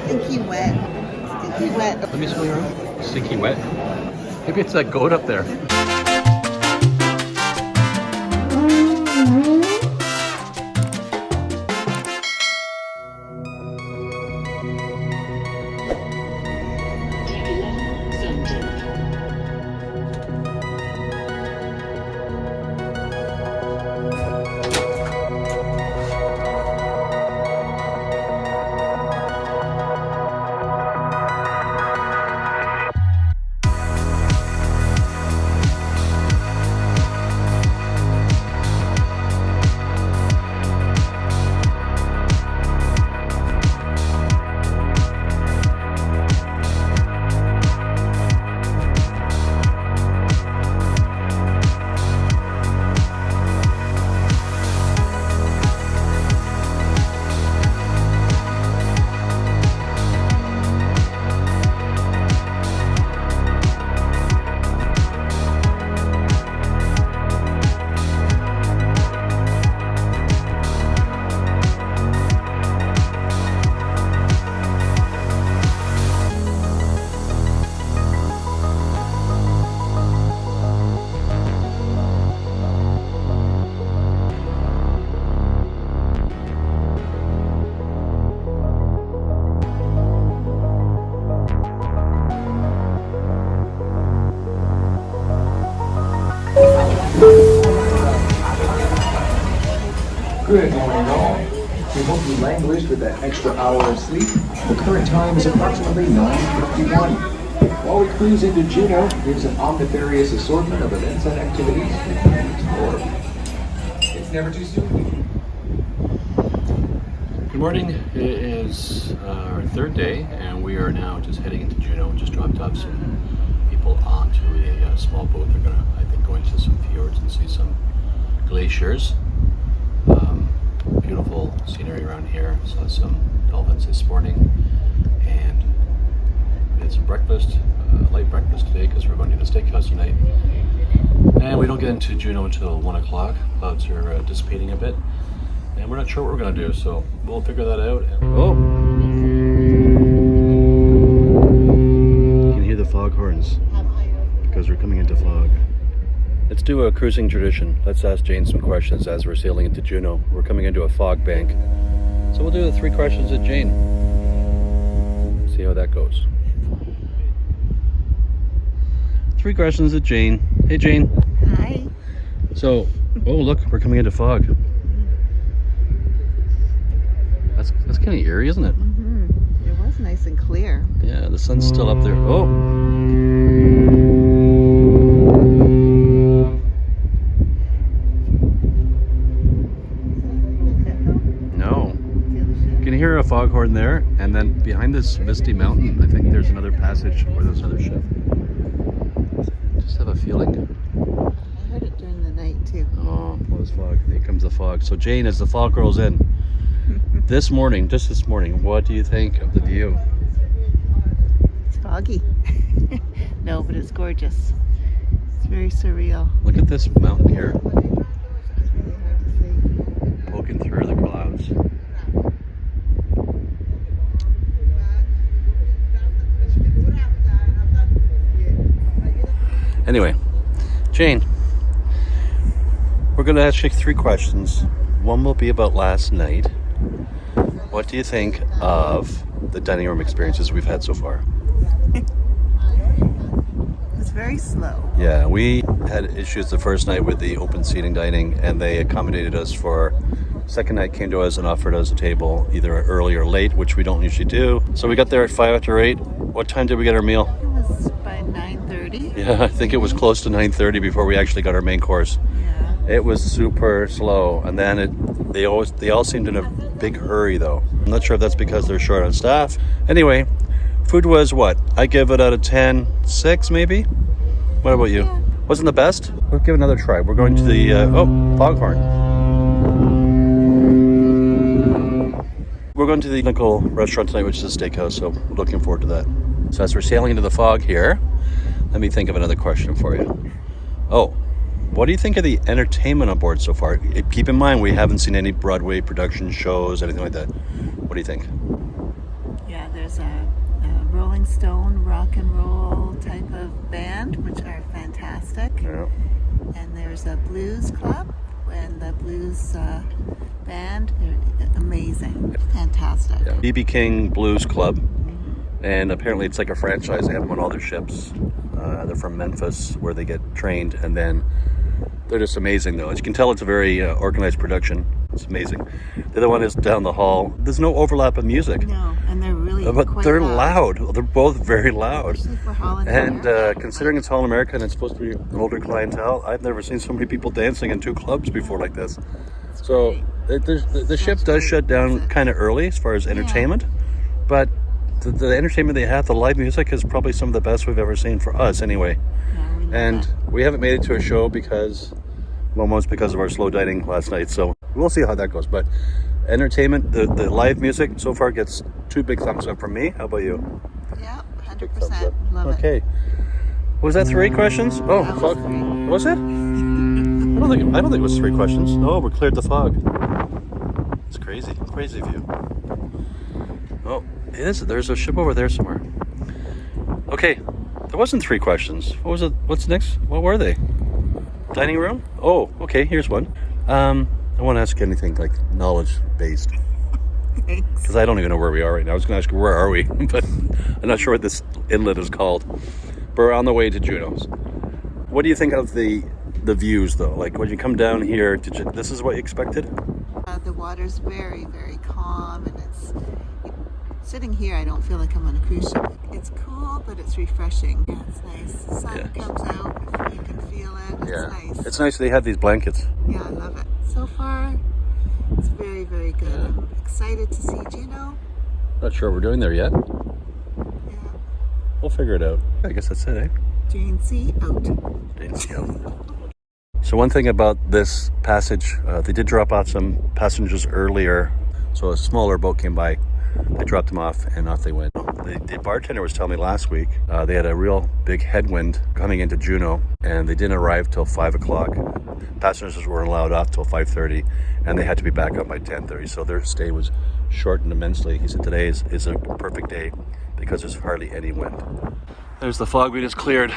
Stinky wet. Stinky wet. Let me smell you around. Stinky wet. Maybe it's that goat up there. Good morning, all. We hope you languished with that extra hour of sleep. The current time is approximately 9:51. While we cruise into Juneau, here's an omnifarious assortment of events and activities you can explore. It's never too soon. Good morning. It is our third day, and we are now just heading into Juneau. Just dropped off some people onto a small boat. They're gonna, I think, go into some fjords and see some glaciers. Beautiful scenery around here. Saw some dolphins this morning, and we had some breakfast, light breakfast today because we're going to the steakhouse tonight. And we don't get into Juneau until 1 o'clock. Clouds are dissipating a bit, and we're not sure what we're going to do, so we'll figure that out. Oh! You can hear the foghorns because we're coming into fog. Let's do a cruising tradition. Let's ask Jane some questions as we're sailing into Juneau. We're coming into a fog bank. So we'll do the 3 questions at Jane. See how that goes. 3 questions at Jane. Hey Jane. Hi. So, oh look, we're coming into fog. That's kind of eerie, isn't it? Mm-hmm. It was nice and clear. Yeah, the sun's still up there. Oh! Hear a foghorn there, and then behind this misty mountain, I think there's another passage where there's another ship. Just have a feeling. I heard it during the night too. Oh, well, there's fog. Here comes the fog. So Jane, as the fog rolls in, this morning, just this morning, what do you think of the view? It's foggy. No, but it's gorgeous. It's very surreal. Look at this mountain here, It's really hard to see. poking through the clouds. Anyway, Jane, we're going to ask you 3 questions. One will be about last night. What do you think of the dining room experiences we've had so far? It's very slow. Yeah, we had issues the first night with the open seating dining, and they accommodated us for second night, came to us and offered us a table either early or late, which we don't usually do. So we got there at 5 after 8. What time did we get our meal? It was by 9:30. Yeah, I think it was close to 9:30 before we actually got our main course. Yeah. It was super slow, and then they all seemed in a big hurry though. I'm not sure if that's because they're short on staff. Anyway, food was what? I give it out of 10, 6 maybe? What about you? Yeah. Wasn't the best? We'll give it another try. We're going to the, foghorn. We're going to the local restaurant tonight, which is a steakhouse, so we're looking forward to that. So as we're sailing into the fog here, let me think of another question for you. Oh, what do you think of the entertainment on board so far? Keep in mind, we haven't seen any Broadway production shows, anything like that. What do you think? Yeah, there's rhinestone rock and roll type of band, which are fantastic. Yeah. And there's a blues club and the blues band. They're amazing, fantastic. Yeah. B.B. King Blues Club, and apparently it's like a franchise. They have them on all their ships. They're from Memphis, where they get trained, and then they're just amazing, though. As you can tell, it's a very organized production. It's amazing. The other one is down the hall. There's no overlap of music. No, and they're really But quite they're loud. They're both very loud. Especially for Holland And America. considering it's Holland America and it's supposed to be an older clientele, I've never seen so many people dancing in two clubs before like this. So the ship does shut down kind of early as far as entertainment, but the entertainment they have, the live music, is probably some of the best we've ever seen for us anyway. Yeah, we love And that. we haven't made it to a show because, well, most because of our slow dining last night. So we'll see how that goes. But entertainment, the live music so far gets 2 big thumbs up from me. How about you? Yeah, Big thumbs 100%. up. Love it. Okay. Was that 3 questions? Oh, That was fuck. 3. Was it? I don't think it was 3 questions. Oh, we cleared the fog. It's crazy. Crazy view. Oh, it is. There's a ship over there somewhere. Okay. There wasn't 3 questions. What was it? What's next? What were they? Dining room? Oh, okay. Here's one. I won't ask anything like knowledge based, Thanks. because I don't even know where we are right now. I was going to ask you, where are we? But I'm not sure what this inlet is called. But we're on the way to Juneau's. What do you think of the views, though? Like, when you come down here, this is what you expected? The water's very, very calm, and sitting here, I don't feel like I'm on a cruise ship. It's cool, but it's refreshing. Yeah, it's nice. The sun Yeah. comes out, you can feel it. It's nice. It's nice they have these blankets. Yeah, I love it. So far, it's very, very good. I'm excited to see Juneau. Not sure what we're doing there yet. Yeah. We'll figure it out. I guess that's it, eh? Jane C. out. So one thing about this passage, they did drop off some passengers earlier. So a smaller boat came by. They dropped them off and off they went. The bartender was telling me last week they had a real big headwind coming into Juneau, and they didn't arrive till 5 o'clock. Passengers weren't allowed off till 5:30, and they had to be back up by 10:30. So their stay was shortened immensely. He said today is a perfect day because there's hardly any wind. There's the fog we just cleared.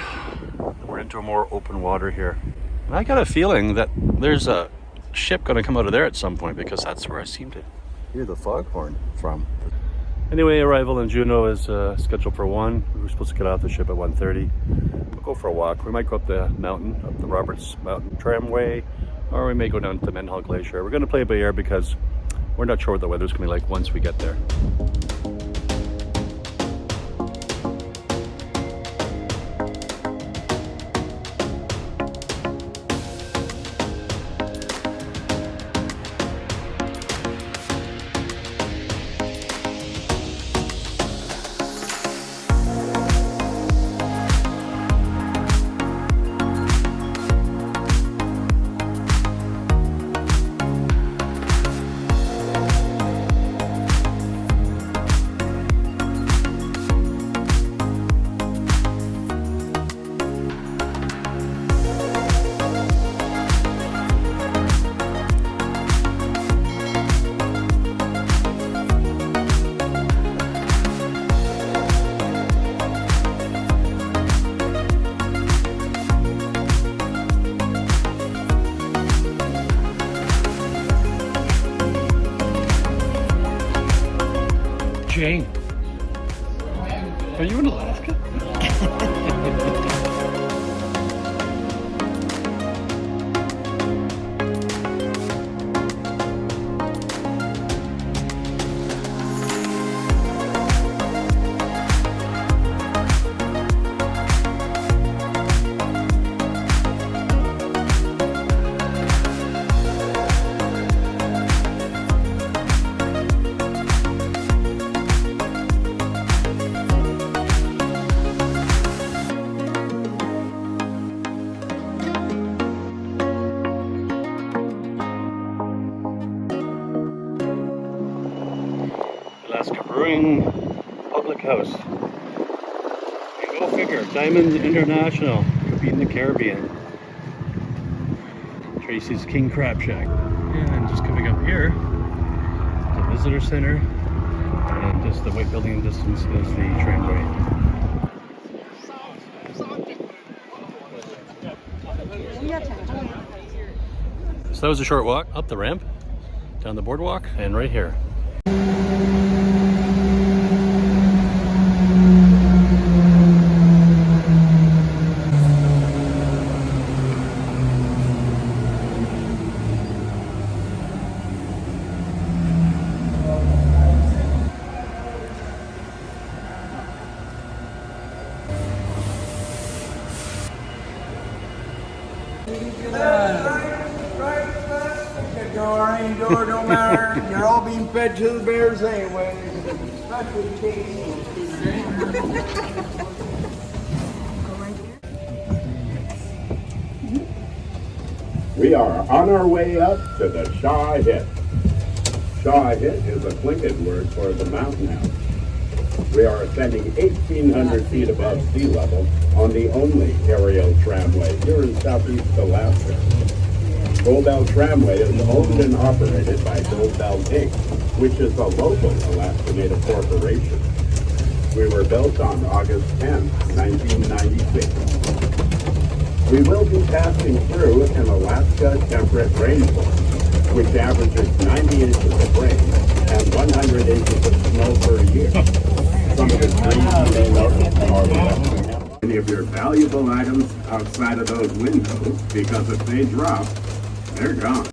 We're into more open water here. And I got a feeling that there's a ship going to come out of there at some point, because that's where I seem to hear the foghorn from. Anyway, arrival in Juneau is scheduled for 1. We were supposed to get off the ship at 1:30. We'll go for a walk. We might go up the mountain, up the Roberts Mountain Tramway, or we may go down to Mendenhall Glacier. We're going to play by ear because we're not sure what the weather's going to be like once we get there. Jane, are you in Alaska? Brewing Public House. And go figure, Diamond International could be in the Caribbean. Tracy's King Crab Shack. And just coming up here, the visitor center, and just the white building in distance is the Tramway. So that was a short walk up the ramp, down the boardwalk, and right here. Don't matter. You're all being fed to the bears anyway. Especially Katie. We are on our way up to the Shaw Hit. Shaw Hit is a Tlingit word for the mountain house. We are ascending 1,800 feet above sea level on the only aerial tramway here in southeast Alaska. Gold Belt Tramway is owned and operated by Gold Belt Inc., which is a local Alaska Native corporation. We were built on August 10, 1996. We will be passing through an Alaska temperate rainforest, which averages 90 inches of rain and 100 inches of snow per year. Some of the trees you may notice are western. Any of your valuable items outside of those windows, because if they drop, they're gone.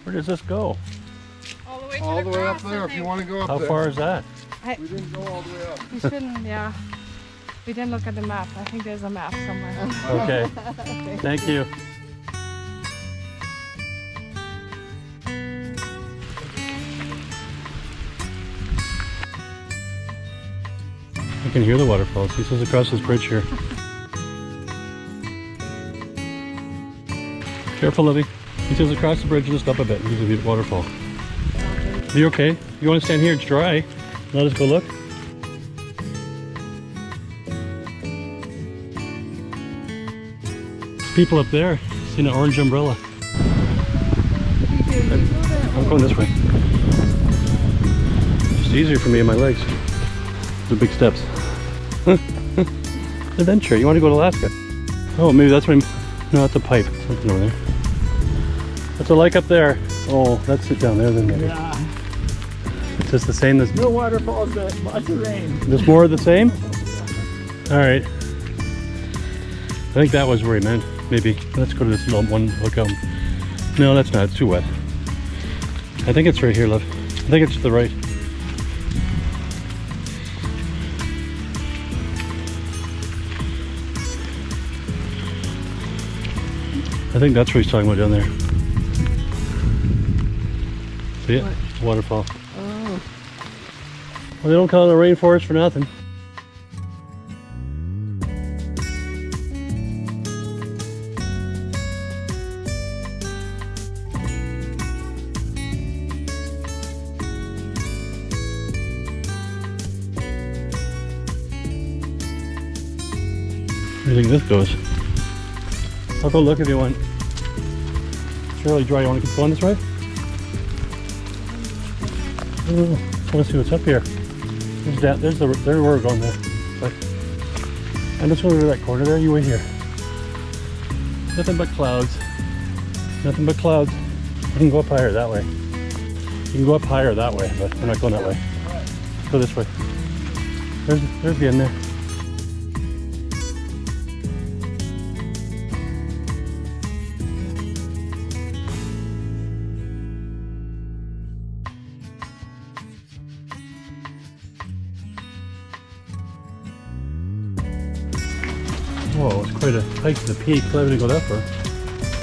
Where does this go? All the way, All the way up there, if you want to go up How there. far is that? We didn't go all the way up. We shouldn't, yeah. We didn't look at the map. I think there's a map somewhere. Okay. Thank you. I can hear the waterfalls. He says across this bridge here. Careful, Libby. He says across the bridge just up a bit. There's a beautiful waterfall. Are you okay? You want to stand here? It's dry. Let us go look. There's people up there. Seen an orange umbrella. I'm going this way. It's easier for me and my legs. The big steps. Adventure. You want to go to Alaska? Oh, maybe that's what no, that's a pipe. Something over there. What's it like up there? Oh, that's it down there then maybe. Yeah. It's just the same as... No waterfalls, but lots of rain. There's more of the same? Alright. I think that was where he meant. Maybe. Let's go to this little one. Look out. No, that's not. It's too wet. I think it's right here, love. I think it's to the right. I think that's what he's talking about down there. See it? What? Waterfall. Oh. Well, they don't call it a rainforest for nothing. Where do you think this goes? I'll go look if you want. It's really dry. You want to keep going this way? Ooh, I want to see what's up here. There's that. There we're going there. But I'm just going to that corner there. You wait here. Nothing but clouds. Nothing but clouds. You can go up higher that way. You can go up higher that way, but we're not going that way. Let's go this way. There's the end there. Whoa, it's quite a hike to the peak. Glad we didn't go that far.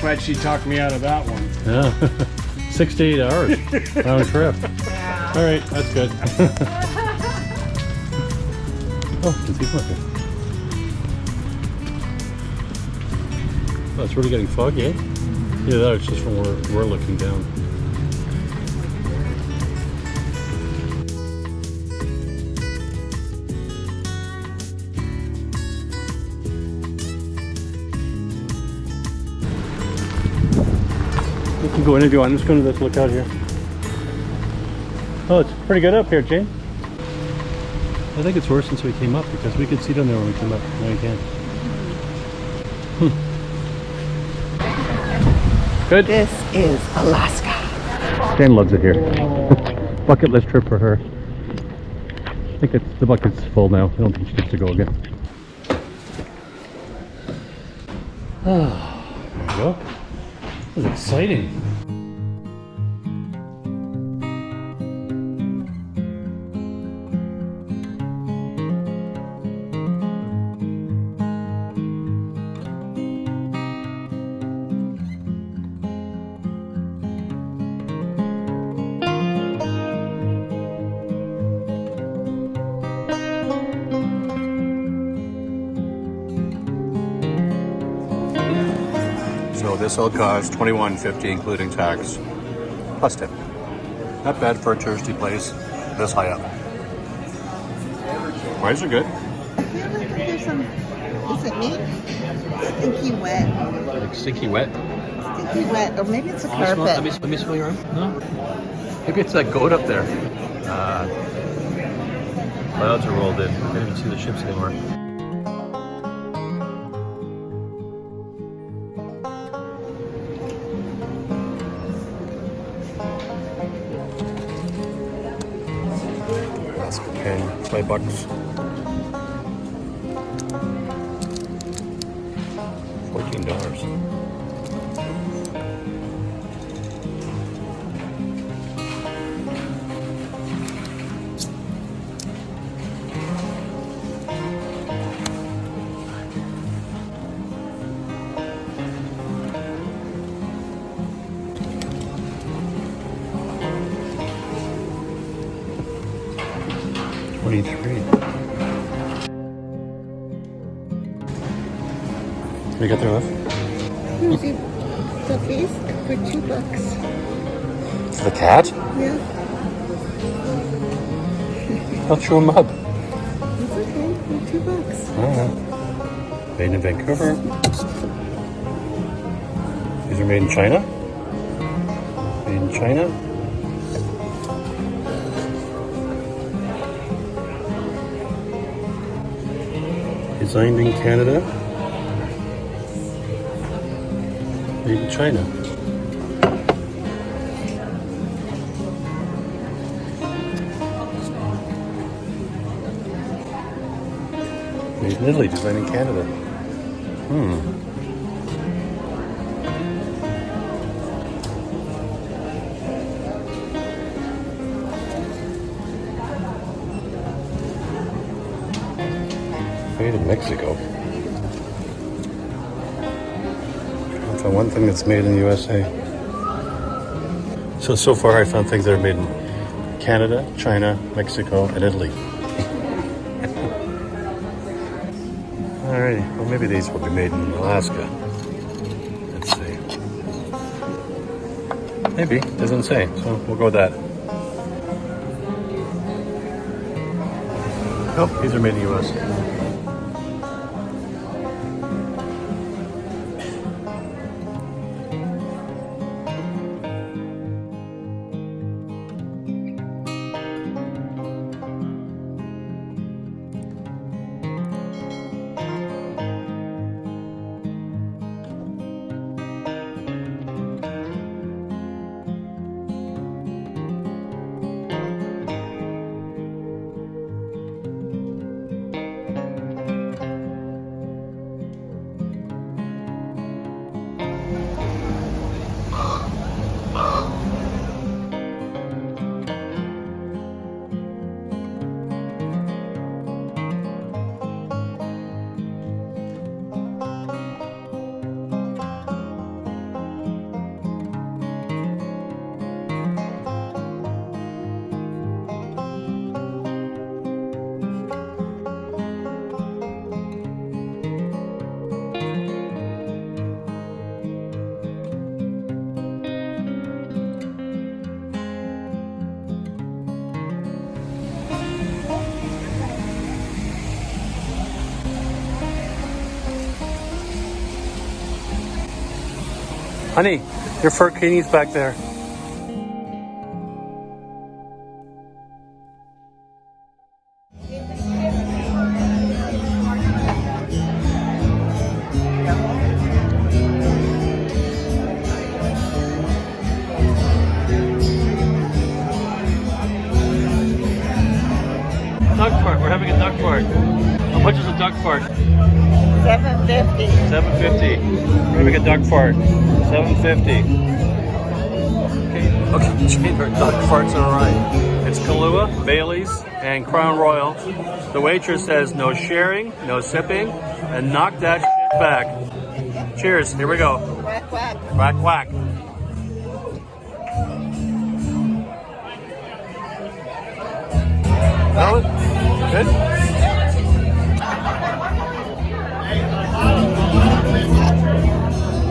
Glad she talked me out of that one. Yeah. 6 to 8 hours round trip. Yeah. All right, that's good. Oh, you can see from up here. Oh, it's really getting foggy, eh? Yeah, that's just from where we're looking down. You can go in if you want. I'm just going to this lookout here. Oh, it's pretty good up here, Jane. I think it's worse since we came up because we could see down there when we came up. Now we can't. Good. This is Alaska. Jane loves it here. Bucket list trip for her. I think the bucket's full now. I don't think she gets to go again. Oh, there we go. That was exciting. So this will cost $21.50 including tax plus tip. Not bad for a touristy place this high up. Prices are good. I feel like there's some, is it me? Stinky wet. Like sticky wet. Sticky wet, or maybe it's a carpet. Let me smell your arm. No. Maybe it's that goat up there. Clouds are rolled in. I can't even see the ships anymore. And $5. $14. What do you got there left? The feast for $2. For the cat? Yeah. I'll chew him up. It's okay, for $2. Alright. Made in Vancouver. These are made in China. Made in China. Designed in Canada. Made in China. Made in Italy, designed in Canada. Made in Mexico. I found one thing that's made in the USA. So far I found things that are made in Canada, China, Mexico, and Italy. Alrighty, well maybe these will be made in Alaska. Let's see. Maybe, doesn't say, so we'll go with that. Nope, these are made in the US. Honey, your fur kitty's back there. Duck fart. We're having a duck fart. How much is a duck fart? $7.50. $7.50. We're having a duck fart. $7.50. Okay, Jane, our duck farts are right. It's Kahlua, Bailey's, and Crown Royal. The waitress says no sharing, no sipping, and knock that shit back. Cheers. Here we go. Quack, quack. Quack, quack. That was good.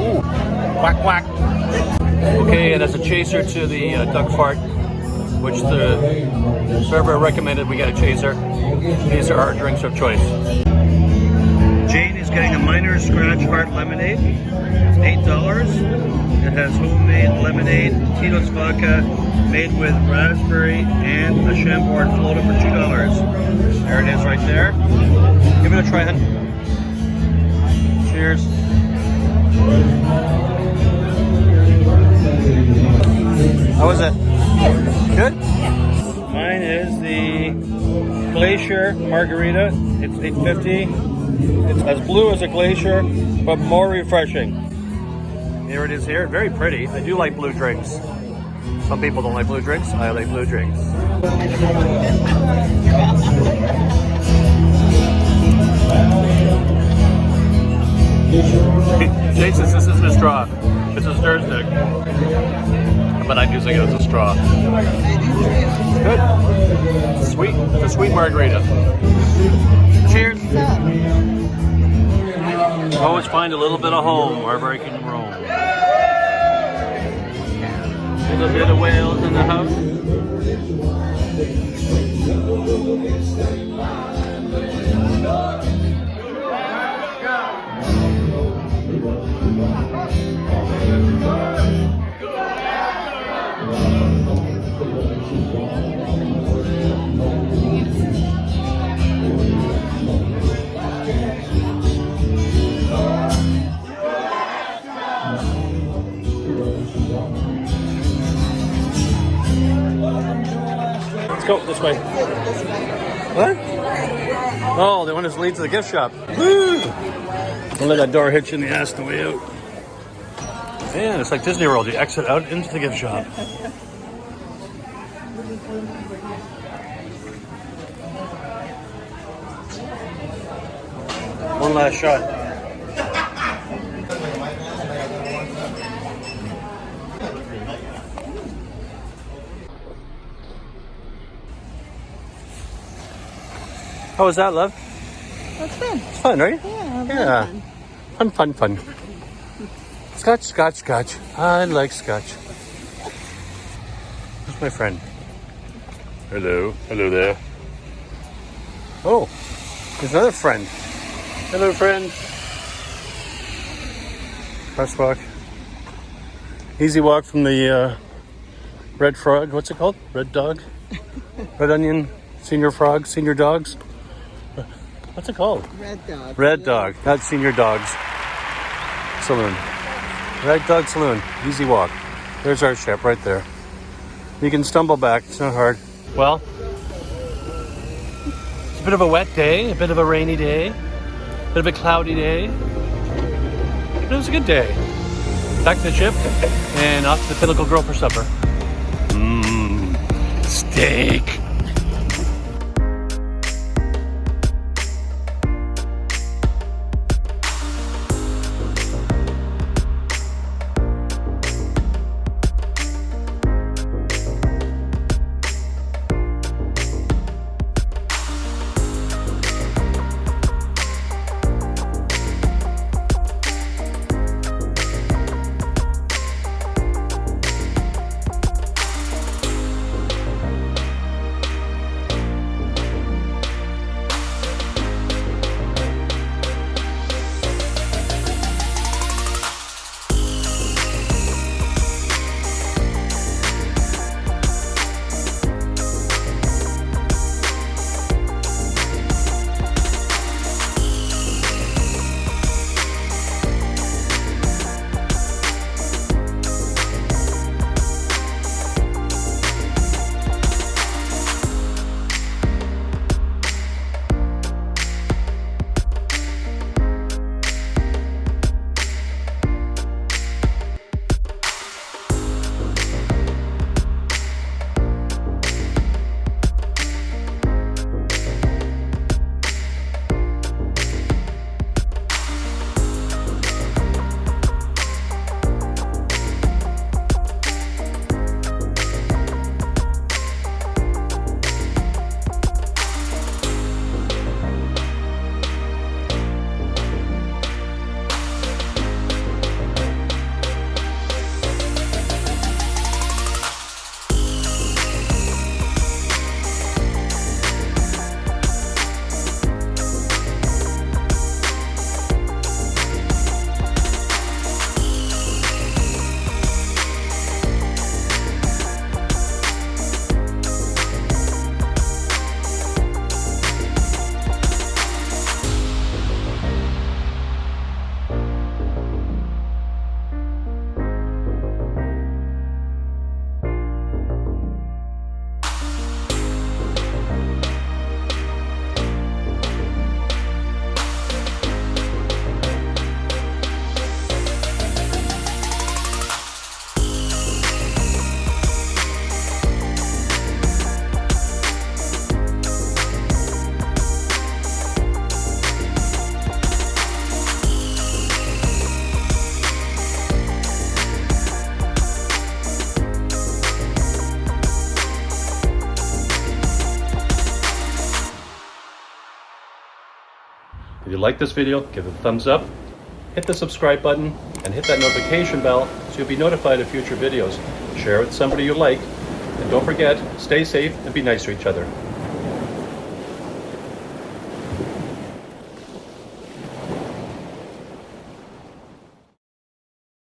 Ooh, quack, quack. Okay, and as a chaser to the duck fart, which the server recommended we get a chaser, these are our drinks of choice. Jane is getting a minor scratch heart lemonade. It's $8. It has homemade lemonade, Tito's vodka, made with raspberry and a Chambord floater for $2. There it is right there. Give it a try, hun. Cheers. How was it? Good? Mine is the Glacier Margarita. It's $8.50. It's as blue as a glacier, but more refreshing. Here it is here. Very pretty. I do like blue drinks. Some people don't like blue drinks. I like blue drinks. Jane says this isn't a straw. It's a stir stick. But I'm using it as a straw. Good. Sweet. It's a sweet margarita. Cheers. Always find a little bit of home wherever I can roam. A little bit of whales in the house. Let's go this way. What? Oh, the one that leads to the gift shop. Woo! Don't let that door hit you in the ass on the way out. Man, it's like Disney World. You exit out into the gift shop. One last shot. How was that, love? That's fun. It's fun, right? Yeah. Fun. Scotch. I like scotch. Who's my friend? Hello there. Oh, there's another friend. Hello, friend. Crosswalk. Easy walk from the Red Frog. What's it called? Red Dog? Red Onion? Senior Frog? Senior Dogs? What's it called? Red Dog. Red Dog. That's Senior Dogs Saloon. Red Dog Saloon. Easy walk. There's our ship right there. You can stumble back. It's not hard. Well, it's a bit of a wet day, a bit of a rainy day, a bit of a cloudy day. But it was a good day. Back to the ship and off to the Pinnacle Grill for supper. Steak. If you like this video, give it a thumbs up, hit the subscribe button, and hit that notification bell so you'll be notified of future videos. Share it with somebody you like, and don't forget, stay safe and be nice to each other.